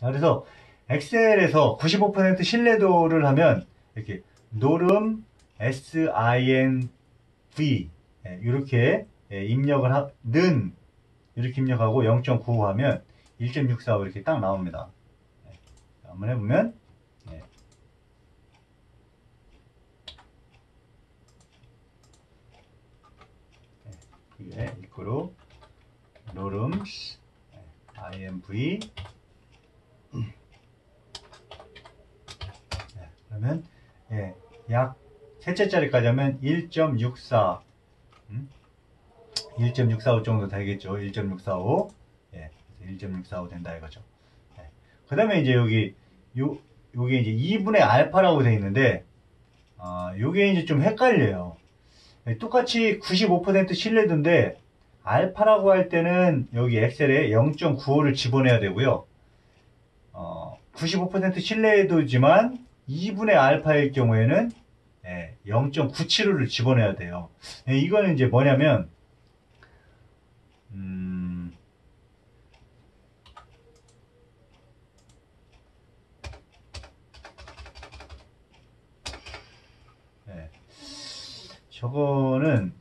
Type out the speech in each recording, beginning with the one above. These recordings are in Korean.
그래서 엑셀에서 95% 신뢰도를 하면 이렇게 노름 SINV 이렇게 입력을 는 이렇게 입력하고 0.95 하면 1.645 이렇게 딱 나옵니다. 한번 해보면 이게 이거로 norms INV 그러면 약 셋째 자리까지 하면 1.64 1.645 정도 되겠죠. 1.645 1.645 된다 이거죠. 그 다음에 이제 요게 이제 2분의 알파라고 되어 있는데 요게 이제 좀 헷갈려요. 똑같이 95% 신뢰도인데 알파라고 할 때는 여기 엑셀에 0.95를 집어넣어야 되고요. 95% 신뢰도지만 2분의 알파일 경우에는 0.975를 집어넣어야 돼요. 이거는 이제 뭐냐면 저거는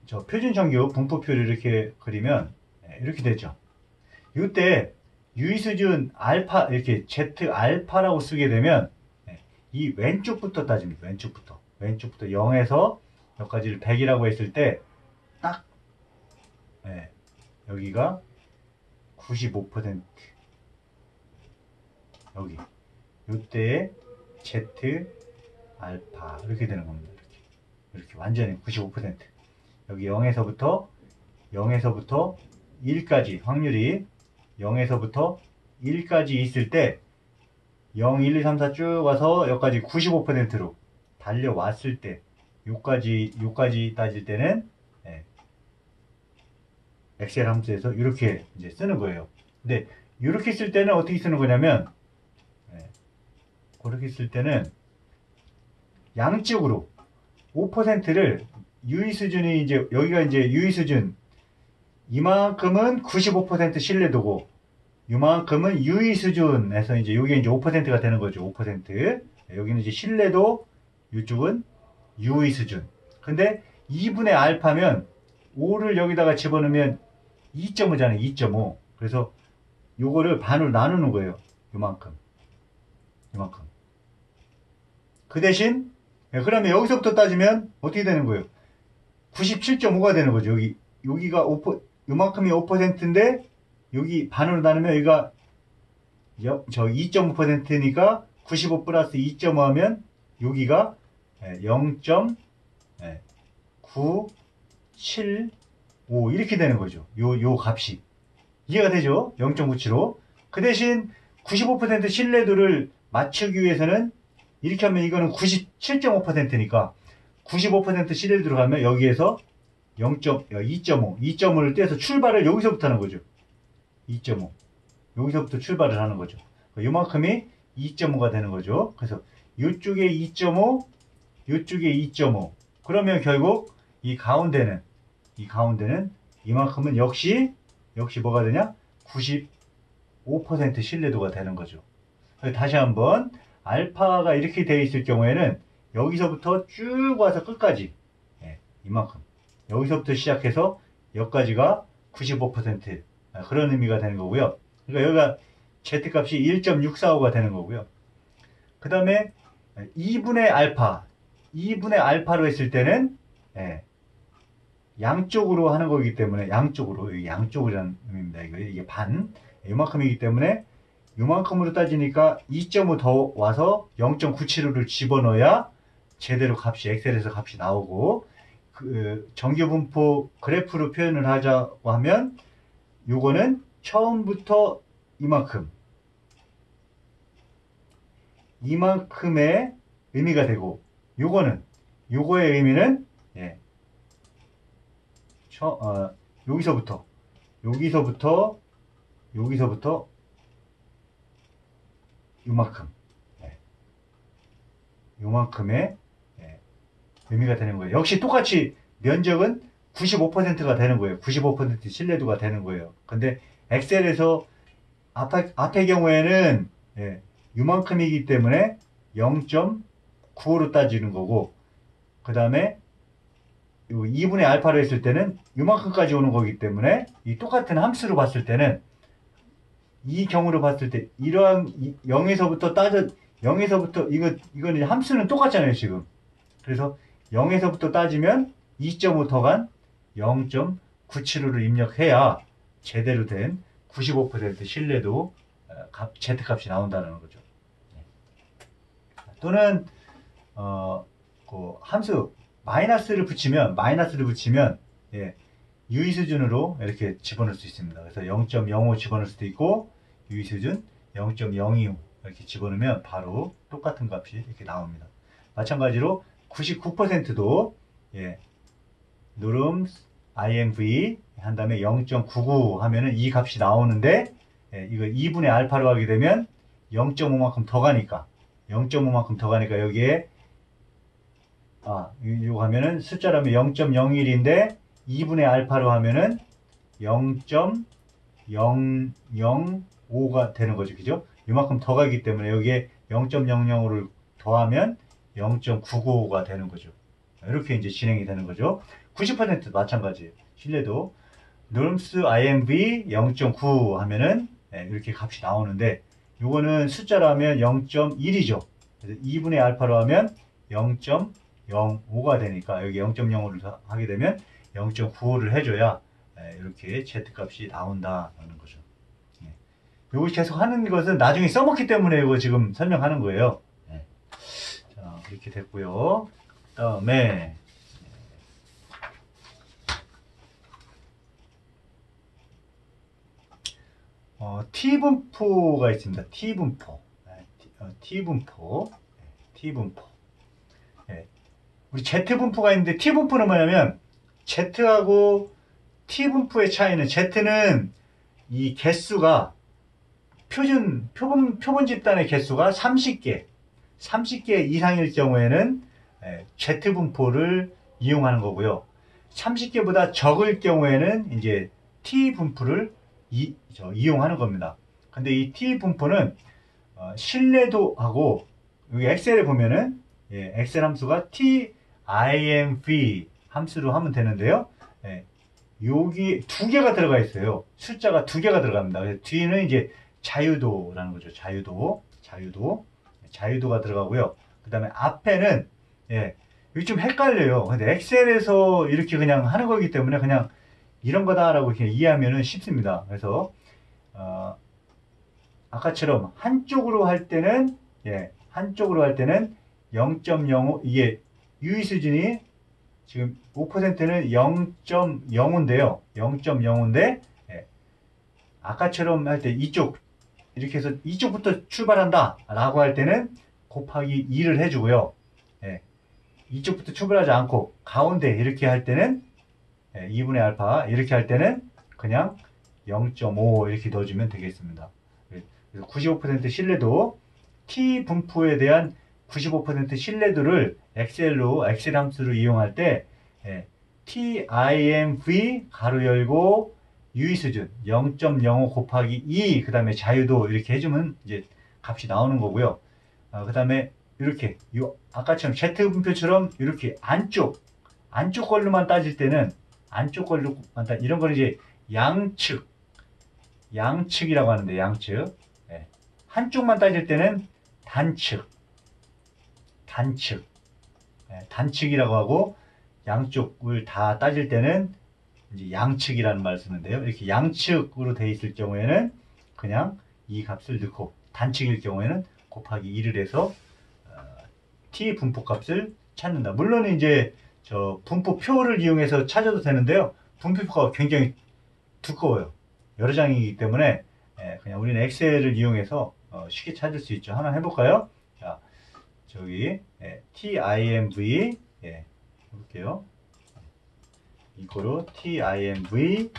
저 표준정규 분포표를 이렇게 그리면 이렇게 되죠. 이때 유의수준 알파 이렇게 Z 알파라고 쓰게 되면 이 왼쪽부터 따집니다. 왼쪽부터 0에서 여기까지를 100이라고 했을 때 딱 여기가 95% 여기 이때의 Z 알파 이렇게 되는 겁니다. 이렇게 완전히 95% 여기 0에서부터 1까지 확률이 0에서부터 1까지 있을 때 0, 1, 2, 3, 4 쭉 와서 여기까지 95%로 달려왔을 때 요까지 따질 때는 엑셀 함수에서 이렇게 이제 쓰는 거예요. 근데 이렇게 쓸 때는 어떻게 쓰는 거냐면 그렇게 쓸 때는 양쪽으로 5%를 유의수준이 이제 여기가 이제 유의수준 이만큼은 95% 신뢰도고 이만큼은 유의수준에서 이제 여기 이제 5%가 되는 거죠. 5%. 여기는 이제 신뢰도, 이쪽은 유의수준. 근데 2분의 알파면 5를 여기다가 집어넣으면 2.5잖아요. 2.5. 그래서 요거를 반으로 나누는 거예요. 요만큼. 그 대신 그러면 여기서부터 따지면 어떻게 되는 거예요? 97.5가 되는 거죠. 여기가 요만큼이 5%인데 여기 반으로 나누면 여기가 저 2.5%니까 95 플러스 2.5 하면 여기가 0.975 이렇게 되는 거죠. 요 값이. 이해가 되죠? 0.975. 그 대신 95% 신뢰도를 맞추기 위해서는 이렇게 하면 이거는 97.5%니까 95% 신뢰도로 가면 여기에서 2.5를 떼서 출발을 여기서부터 하는 거죠. 2.5 여기서부터 출발을 하는 거죠. 요만큼이 2.5가 되는 거죠. 그래서 이쪽에 2.5 이쪽에 2.5 그러면 결국 이 가운데는 이만큼은 역시 뭐가 되냐? 95% 신뢰도가 되는 거죠. 다시 한번 알파가 이렇게 되어 있을 경우에는 여기서부터 쭉 와서 끝까지 이만큼 여기서부터 시작해서 여기까지가 95% 그런 의미가 되는 거고요. 그러니까 여기가 Z값이 1.645가 되는 거고요. 그 다음에 2분의 알파로 했을 때는 양쪽으로 하는 거기 때문에 양쪽이라는 의미입니다. 이게 반 이만큼이기 때문에 요만큼으로 따지니까 2.5 더 와서 0.975를 집어넣어야 제대로 엑셀에서 값이 나오고 정규분포 그래프로 표현을 하자고 하면 요거는 처음부터 이만큼의 의미가 되고 요거의 의미는 여기서부터 요만큼의 의미가 되는 거예요. 역시 똑같이 면적은 95%가 되는 거예요. 95% 신뢰도가 되는 거예요. 근데 엑셀에서 앞의 경우에는 예, 요만큼이기 때문에 0.95로 따지는 거고, 그 다음에 2분의 알파로 했을 때는 요만큼까지 오는 거기 때문에 이 똑같은 함수로 봤을 때는 이 경우로 봤을 때 이러한 0에서부터 0에서부터 이거는 함수는 똑같잖아요 지금. 그래서 0에서부터 따지면 2.5 더간 0.975를 입력해야 제대로 된 95% 신뢰도 Z값이 나온다는 거죠. 또는 그 함수 마이너스를 붙이면 예, 유의수준으로 이렇게 집어넣을 수 있습니다. 그래서 0.05 집어넣을 수도 있고 유의수준 0.025 이렇게 집어넣으면 바로 똑같은 값이 이렇게 나옵니다. 마찬가지로 99%도 예, 누름스 IMV 한 다음에 0.99 하면은 이 값이 나오는데 예, 이거 2분의 알파로 하게 되면 0.5만큼 더 가니까 0.5만큼 더 가니까 여기에 이거 하면은 숫자라면 0.01인데 2분의 알파로 하면은 0.005가 되는 거죠. 그죠? 이만큼 더 가기 때문에 여기에 0.005를 더하면 0.995가 되는 거죠. 이렇게 이제 진행이 되는 거죠. 90% 마찬가지예요. 신뢰도 NURMS IMV 0.9 하면은 이렇게 값이 나오는데 요거는 숫자로 하면 0.1이죠. 그래서 2분의 알파로 하면 0.05가 되니까 여기 0.05를 하게 되면 0.95를 해줘야 이렇게 Z값이 나온다는 거죠. 요거 계속 하는 것은 나중에 써먹기 때문에 이거 지금 설명하는 거예요. 자, 이렇게 됐고요. 그 다음에 T분포가 있습니다. T분포. T분포. 우리 Z분포가 있는데 T분포는 뭐냐면 Z하고 T분포의 차이는 Z는 이 개수가 표본 집단의 개수가 30개 이상일 경우에는 Z분포를 이용하는 거고요. 30개보다 적을 경우에는 이제 T분포를 이용하는 겁니다. 근데 이 T분포는 신뢰도하고 여기 엑셀에 보면은 엑셀 함수가 TIMV 함수로 하면 되는데요. 여기 두 개가 들어가 있어요. 숫자가 두 개가 들어갑니다. 그래서 뒤는 이제 자유도라는 거죠. 자유도가 들어가고요. 그 다음에 앞에는 이게 좀 헷갈려요. 근데 엑셀에서 이렇게 그냥 하는 거기 때문에 그냥 이런 거다라고 이렇게 이해하면은 쉽습니다. 그래서 아까처럼 한쪽으로 할 때는 0.05 이게 유의 수준이 지금 5%는 0.05인데요. 0.05인데 아까처럼 할 때 이렇게 해서 이쪽부터 출발한다 라고 할 때는 곱하기 2를 해주고요. 이쪽부터 출발하지 않고 가운데 이렇게 할 때는 2분의 알파 이렇게 할 때는 그냥 0.5 이렇게 넣어주면 되겠습니다. 그래서 95% 신뢰도 T분포에 대한 95% 신뢰도를 엑셀 함수를 이용할 때 TIMV 가로 열고 유의수준 0.05 곱하기 2 그 다음에 자유도 이렇게 해주면 이제 값이 나오는 거고요. 그 다음에 이렇게 아까처럼 Z분표처럼 이렇게 안쪽 걸로만 따질 때는 이런 거는 이제 양측이라고 하는데 양측 한쪽만 따질 때는 단측이라고 하고 양쪽을 다 따질 때는 이제 양측이라는 말을 쓰는데요. 이렇게 양측으로 되어 있을 경우에는 그냥 이 값을 넣고 단측일 경우에는 곱하기 2를 해서 T 분포 값을 찾는다. 물론 이제 저 분포표를 이용해서 찾아도 되는데요. 분포표가 굉장히 두꺼워요. 여러 장이기 때문에 그냥 우리는 엑셀을 이용해서 쉽게 찾을 수 있죠. 하나 해볼까요? 자, 저기 TIMV 해볼게요. 이거로 TIMV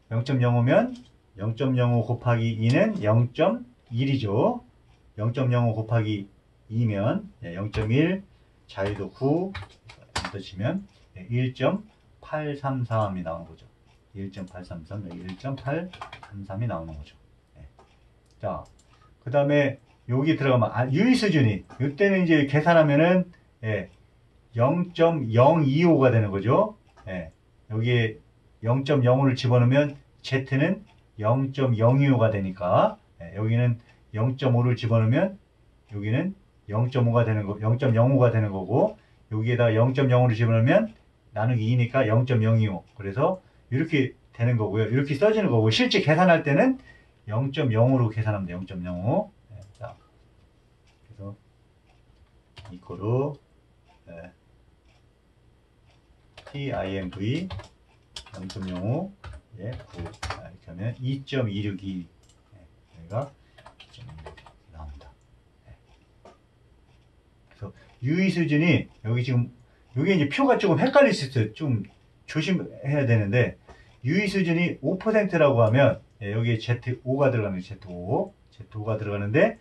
0.05면 0.05 곱하기 2는 0.1이죠. 0.05 곱하기 2면 0.1 자유도 9 엔터 치면 1.834이 나오는 거죠. 1.833 여기 1.833이 나오는 거죠. 예. 자, 그 다음에 여기 들어가면 유의 수준이 이때는 이제 계산하면은 0.025가 되는 거죠. 예. 여기에 0.05를 집어넣으면 Z는 0.025가 되니까 여기는 0.5를 집어넣으면 여기는 0.5가 되는 거, 0.05가 되는 거고 여기에다 0.05를 집어넣으면 나누기 2니까 0.025. 그래서 이렇게 되는 거고요. 이렇게 써지는 거고 실제 계산할 때는 0.05로 계산하면 돼요. 0.05. 자, 그래서 이거로 TIMV 0.05 9 이렇게 하면 2.262 여기가 2.262 나옵니다. 그래서 유의 수준이 여기 지금 여기 이제 표가 조금 헷갈릴 수 있어요. 좀 조심해야 되는데 유의 수준이 5%라고 하면 여기에 Z5가 들어가는 Z5가 들어가는데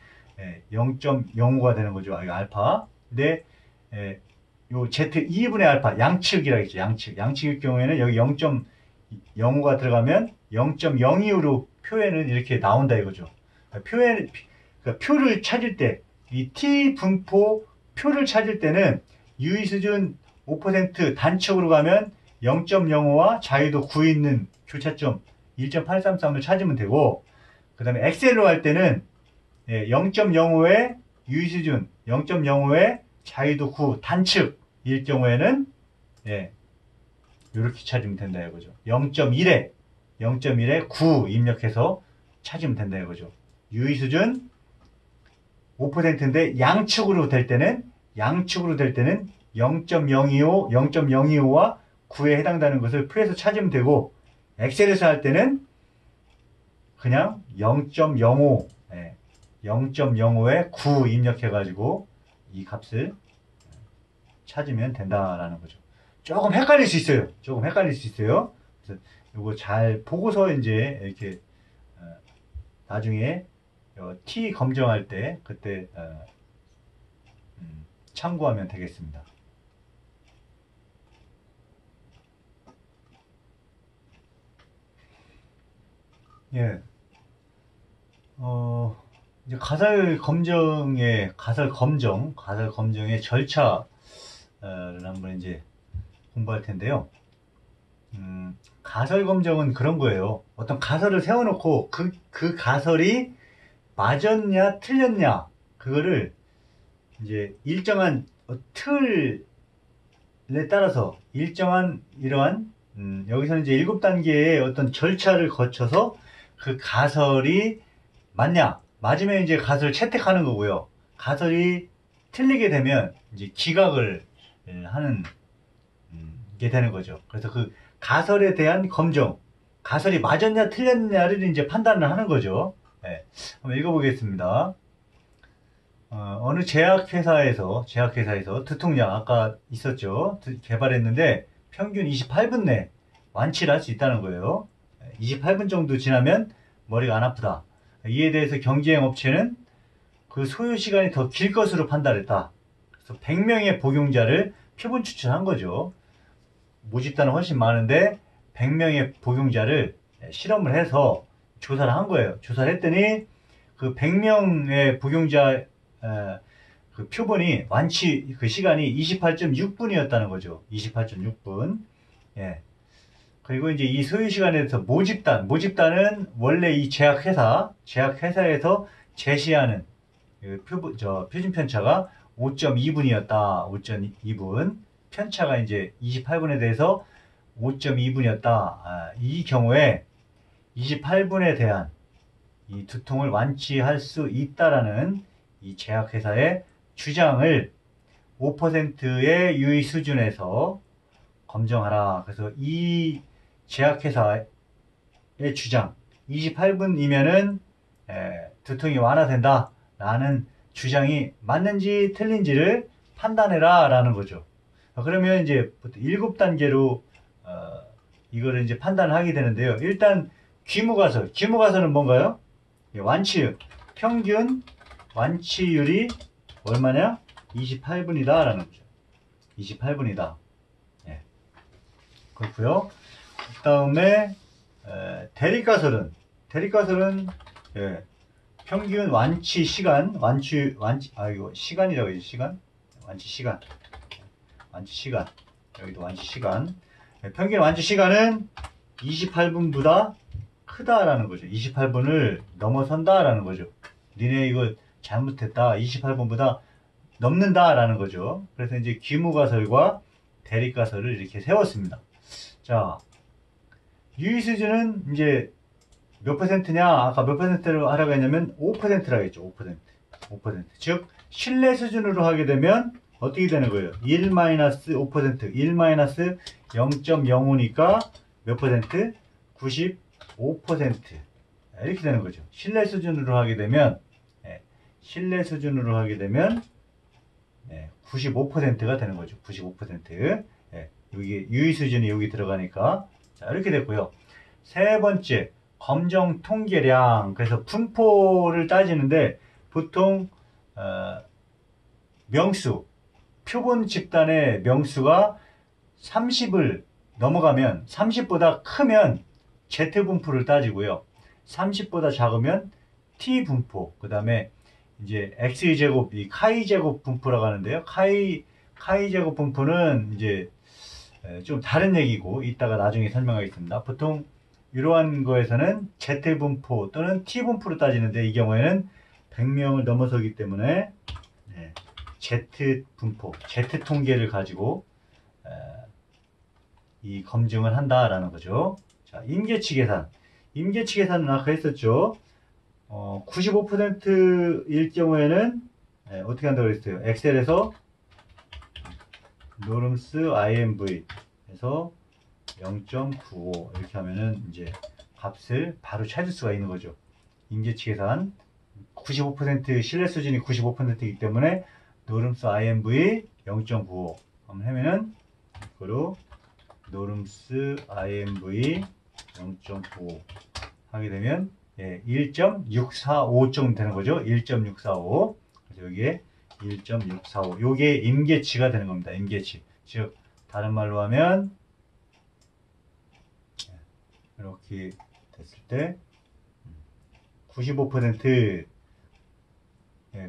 0.05가 되는 거죠. 아, 이거 알파. 근데 요 Z2분의 알파 양측이라고 했죠. 양측일 경우에는 여기 0.05가 들어가면 0.02로 표현은 이렇게 나온다 이거죠. 그러니까 표를 찾을 때 이 T 분포 표를 찾을 때는 유의 수준 5% 단축으로 가면 0.05와 자유도 9 있는 교차점 1.833을 찾으면 되고, 그 다음에 엑셀로 할 때는 0.05의 유의 수준, 0.05의 자유도 9 단축일 경우에는 이렇게 찾으면 된다 이거죠. 0.1에 9 입력해서 찾으면 된다 이거죠. 유의 수준 5%인데 양축으로 될 때는 0.025와 9에 해당되는 것을 표에서 찾으면 되고, 엑셀에서 할 때는 그냥 0.05에 9 입력해가지고 이 값을 찾으면 된다라는 거죠. 조금 헷갈릴 수 있어요. 그래서 이거 잘 보고서 이제 이렇게 나중에 T 검정할 때 그때 참고하면 되겠습니다. 예. 이제 가설 검정의 절차를 한번 이제 공부할 텐데요. 가설 검정은 그런 거예요. 어떤 가설을 세워놓고 그 가설이 맞았냐 틀렸냐 그거를 이제 일정한 틀에 따라서 일정한 이러한 여기서는 이제 7단계의 어떤 절차를 거쳐서 그 가설이 맞으면 이제 가설을 채택하는 거고요. 가설이 틀리게 되면 이제 기각을 하는 게 되는 거죠. 그래서 그 가설에 대한 검정, 가설이 맞았냐 틀렸냐를 이제 판단을 하는 거죠. 한번 읽어보겠습니다. 어느 제약회사에서 두통약 아까 있었죠. 개발했는데 평균 28분 내 완치를 할 수 있다는 거예요. 28분 정도 지나면 머리가 안 아프다. 이에 대해서 경쟁 업체는 그 소요 시간이 더 길 것으로 판단했다. 그래서 100명의 복용자를 표본 추출한 거죠. 모집단은 훨씬 많은데 100명의 복용자를 실험을 해서 조사를 한 거예요. 조사를 했더니 그 100명의 복용자 그 표본이 완치 그 시간이 28.6분이었다는 거죠. 28.6분. 그리고 이제 이 소요 시간에 대해서 모집단은 원래 이 제약회사에서 제시하는 그 표준 편차가 5.2분이었다. 5.2분. 편차가 이제 28분에 대해서 5.2분이었다. 이 경우에 28분에 대한 이 두통을 완치할 수 있다라는 이 제약회사의 주장을 5%의 유의 수준에서 검정하라. 그래서 이 제약회사의 주장 28분이면은 두통이 완화된다 라는 주장이 맞는지 틀린지를 판단해라 라는 거죠. 그러면 이제 7단계로 이거를 이제 판단을 하게 되는데요. 일단 귀무가설은 뭔가요? 평균 완치율이 얼마냐? 28분이다 라는 거죠. 28분이다. 그렇고요. 그 다음에 대립가설은 예, 평균 완치 시간, 이거 시간이라고 해야지, 시간? 완치 시간. 여기도 완치 시간. 예, 평균 완치 시간은 28분보다 크다라는 거죠. 28분을 넘어선다라는 거죠. 니네 이거 잘못했다. 28분보다 넘는다라는 거죠. 그래서 이제 기무가설과 대립가설을 이렇게 세웠습니다. 자, 유의수준은 이제 몇 %냐? 아까 몇 %로 하라고 했냐면 5%라고 했죠. 5%. 즉, 신뢰 수준으로 하게 되면 어떻게 되는 거예요? 1-5%, 1-0.05니까 몇 %? 95%. 이렇게 되는 거죠. 신뢰 수준으로 하게 되면, 95%가 되는 거죠. 95%. 여기 유의 수준이 여기 들어가니까. 자, 이렇게 됐고요. 세 번째, 검정 통계량. 그래서 분포를 따지는데 보통 명수, 표본 집단의 명수가 30을 넘어가면 30보다 크면 Z분포를 따지고요. 30보다 작으면 T분포, 그 다음에 이제 X제곱, 이 카이제곱 분포라고 하는데요. 카이제곱 분포는 이제 좀 다른 얘기고, 이따가 나중에 설명하겠습니다. 보통 이러한 거에서는 Z분포 또는 T분포로 따지는데, 이 경우에는 100명을 넘어서기 때문에 Z분포, Z통계를 가지고 이 검증을 한다라는 거죠. 자, 임계치 계산. 임계치 계산은 아까 했었죠. 95%일 경우에는 어떻게 한다고 그랬어요? 엑셀에서 노름스 IMV 에서 0.95 이렇게 하면은 이제 값을 바로 찾을 수가 있는 거죠. 임계치 계산 95% 신뢰 수준이 95%이기 때문에 노름스 IMV 0.95 하면은 이거로 노름스 IMV 0.95 하게 되면 1.645 정도 되는 거죠. 1.645. 그래서 여기에 1.645. 요게 임계치가 되는 겁니다. 임계치. 즉 다른 말로 하면 이렇게 됐을 때 95%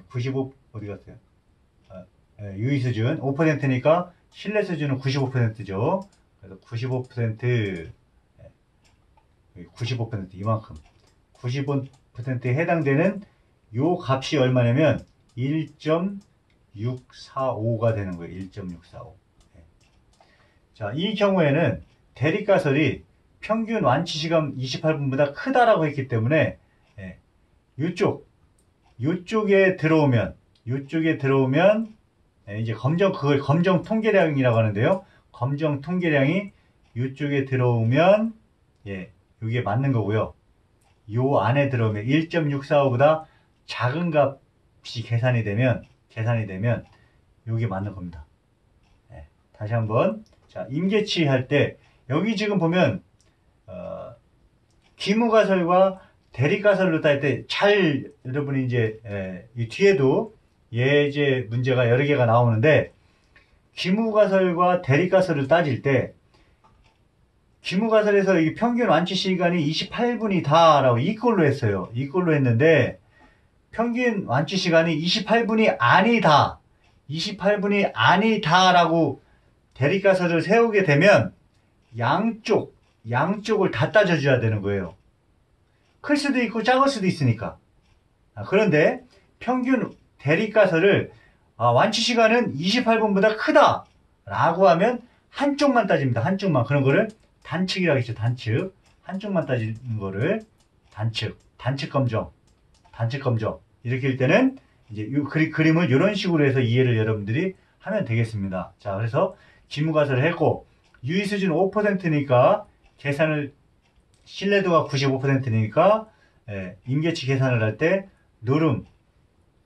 95 어디 갔어요? 유의 수준 5%니까 신뢰 수준은 95%죠. 그래서 95% 95% 이만큼 95%에 해당되는 요 값이 얼마냐면 1.645가 되는 거예요. 1.645. 자, 이 경우에는 대립가설이 평균 완치 시간 28분보다 크다라고 했기 때문에 요쪽에 들어오면 이제 그걸 검정 통계량이라고 하는데요. 검정 통계량이 이쪽에 들어오면 이게 맞는 거고요. 요 안에 들어오면 1.645보다 작은 값이 계산이 되면 요게 맞는 겁니다. 다시 한번 자, 임계치 할 때 여기 지금 보면 기무가설과 대립가설로 딸 때 잘 여러분이 이제 이 뒤에도 예제 문제가 여러 개가 나오는데 기무가설과 대립가설을 따질 때 기무가설에서 이 평균 완치 시간이 28분이다 라고 이꼴로 했어요. 이꼴로 했는데 평균 완치 시간이 28분이 아니다. 28분이 아니다 라고 대립가설을 세우게 되면 양쪽을 다 따져줘야 되는 거예요. 클 수도 있고 작을 수도 있으니까. 그런데 평균 대립가설을 완치 시간은 28분보다 크다 라고 하면 한쪽만 따집니다. 한쪽만. 그런 거를 단측이라고 했죠. 단측. 한쪽만 따지는 거를 단측 검정 이렇게 할 때는 이제 이 그림을 이런 식으로 해서 이해를 여러분들이 하면 되겠습니다. 자, 그래서 기무가설을 했고 유의 수준 5%니까 계산을 신뢰도가 95%니까 임계치 계산을 할 때 노름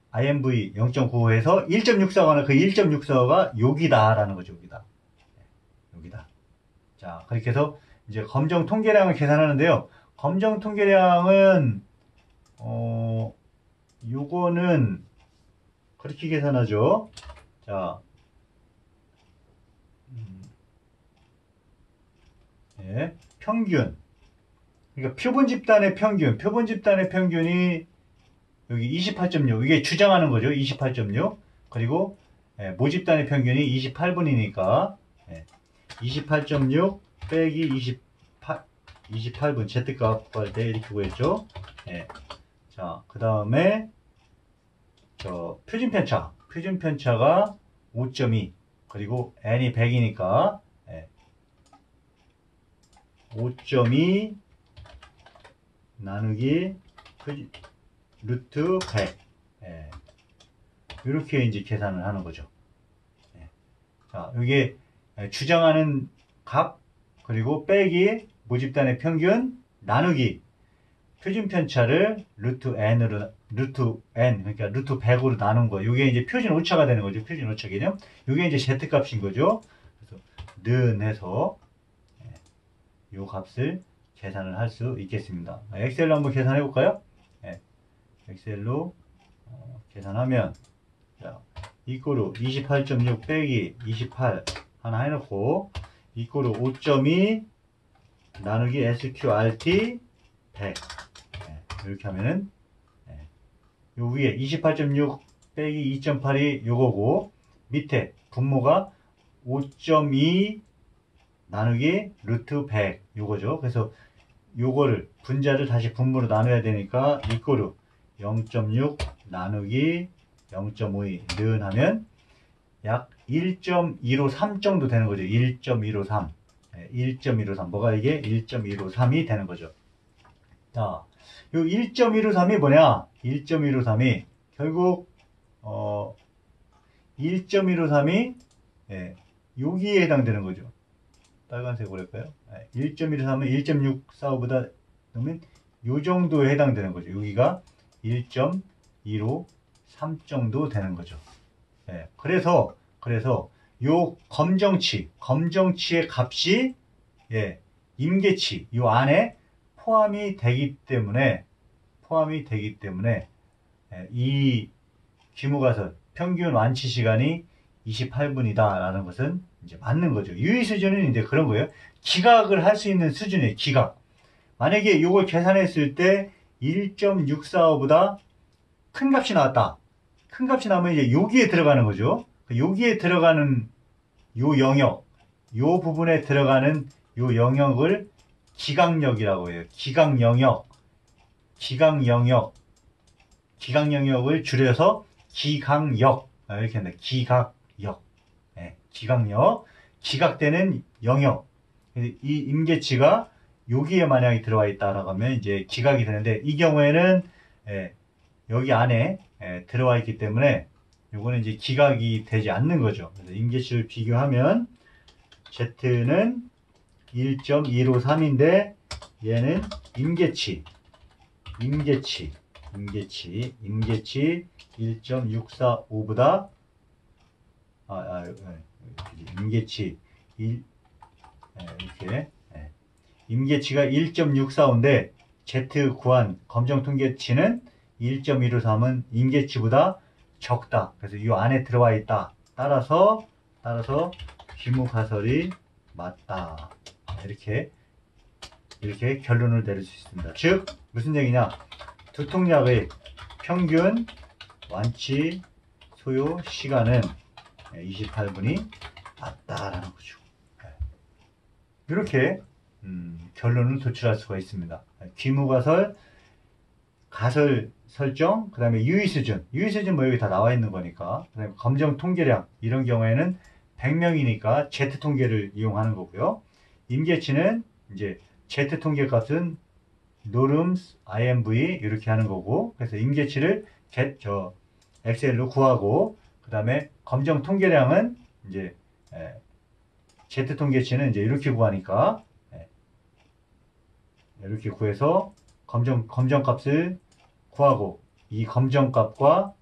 IMV 0.95에서 1.645는 그 1.645가 여기다라는 거죠. 여기다. 자, 그렇게 해서 이제 검정 통계량을 계산하는데요. 검정 통계량은 요거는 그렇게 계산하죠. 자, 평균 그러니까 표본 집단의 평균이 여기 28.6, 이게 주장하는 거죠. 28.6. 그리고 모집단의 평균이 28분이니까 28.6 빼기 28분 Z값 구할 때 이렇게 구했죠. 자, 그 다음에 표준 편차가 5.2, 그리고 n이 100이니까 5.2 나누기 루트 100, 이렇게 이제 계산을 하는 거죠. 자, 이게 주장하는 값, 그리고 빼기 모집단의 평균, 나누기 표준 편차를 루트 n, 그러니까 루트 100으로 나눈 거. 이게 이제 표준 오차가 되는 거죠. 표준 오차 개념. 이게 이제 z 값인 거죠. 그래서 는 해서 이 값을 계산을 할 수 있겠습니다. 엑셀로 한번 계산해 볼까요? 엑셀로 계산하면, 자, 이꼬르 28.6 빼기 28 하나 해놓고, 이꼬르 5.2 나누기 SQRT 100. 이렇게 하면은, 요 위에 28.6 빼기 2.8이 요거고, 밑에 분모가 5.2 나누기 루트 100 요거죠. 그래서 요거를 분자를 다시 분모로 나눠야 되니까 이꼬르 0.6 나누기 0.52 는 하면 약 1.153 정도 되는 거죠. 1.153. 1.153. 뭐가 이게? 1.153이 되는 거죠. 자, 요 1.153이 뭐냐? 1.153이 결국 1.153이 여기에 해당되는 거죠. 빨간색으로 할까요? 1.153은 1.645보다 넣으면 요 정도에 해당되는 거죠. 여기가 1.153 정도 되는 거죠. 그래서 요 검정치의 값이 임계치 요 안에 포함이 되기 때문에 이 귀무가설 평균 완치 시간이 28분이다 라는 것은 이제 맞는 거죠. 유의 수준은 이제 그런 거예요. 기각을 할 수 있는 수준이에요. 기각. 만약에 이걸 계산했을 때 1.645보다 큰 값이 나왔다. 큰 값이 나오면 이제 여기에 들어가는 거죠. 여기에 들어가는 요 영역, 요 부분에 들어가는 요 영역을 기각 영역을 줄여서 기각역, 이렇게 합니다. 기각되는 영역. 이 임계치가 여기에 만약에 들어와 있다라고 하면 이제 기각이 되는데, 이 경우에는 여기 안에 들어와 있기 때문에 요거는 이제 기각이 되지 않는 거죠. 그래서 임계치를 비교하면 Z는 1.153인데 얘는 임계치 1.645보다 임계치 1 이렇게 임계치가 1.645인데 Z 구한 검정 통계치는 1.153은 임계치보다 적다. 그래서 이 안에 들어와 있다. 따라서 귀무가설이 맞다. 이렇게 결론을 내릴 수 있습니다. 즉 무슨 얘기냐? 두통약의 평균 완치 소요 시간은 28분이 맞다라는 거죠. 이렇게 결론을 도출할 수가 있습니다. 귀무가설, 가설 설정, 그 다음에 유의수준 뭐 여기 다 나와 있는 거니까, 그 다음에 검정 통계량, 이런 경우에는 100명이니까 Z 통계를 이용하는 거고요. 임계치는 이제 Z 통계 값은 norms IMV 이렇게 하는 거고, 그래서 임계치를 엑셀로 구하고, 그 다음에 검정 통계량은 이제 Z 통계치는 이제 이렇게 구하니까 이렇게 구해서 검정 값을 구하고, 이 검정값과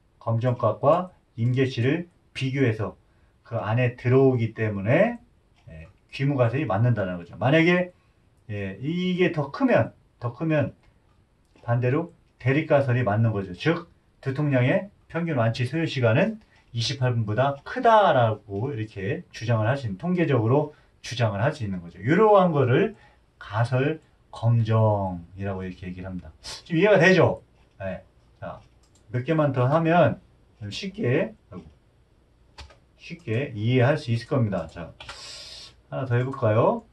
임계치를 비교해서 그 안에 들어오기 때문에 귀무가설이 맞는다는 거죠. 만약에 이게 더 크면 반대로 대립가설이 맞는 거죠. 즉 두통량의 평균 완치 소요 시간은 28분보다 크다라고 이렇게 주장을 할 수 있는, 통계적으로 주장을 할 수 있는 거죠. 이러한 거를 가설 검정이라고 이렇게 얘기를 합니다. 좀 이해가 되죠? 네. 자, 몇 개만 더 하면 좀 쉽게 이해할 수 있을 겁니다. 자, 하나 더 해볼까요?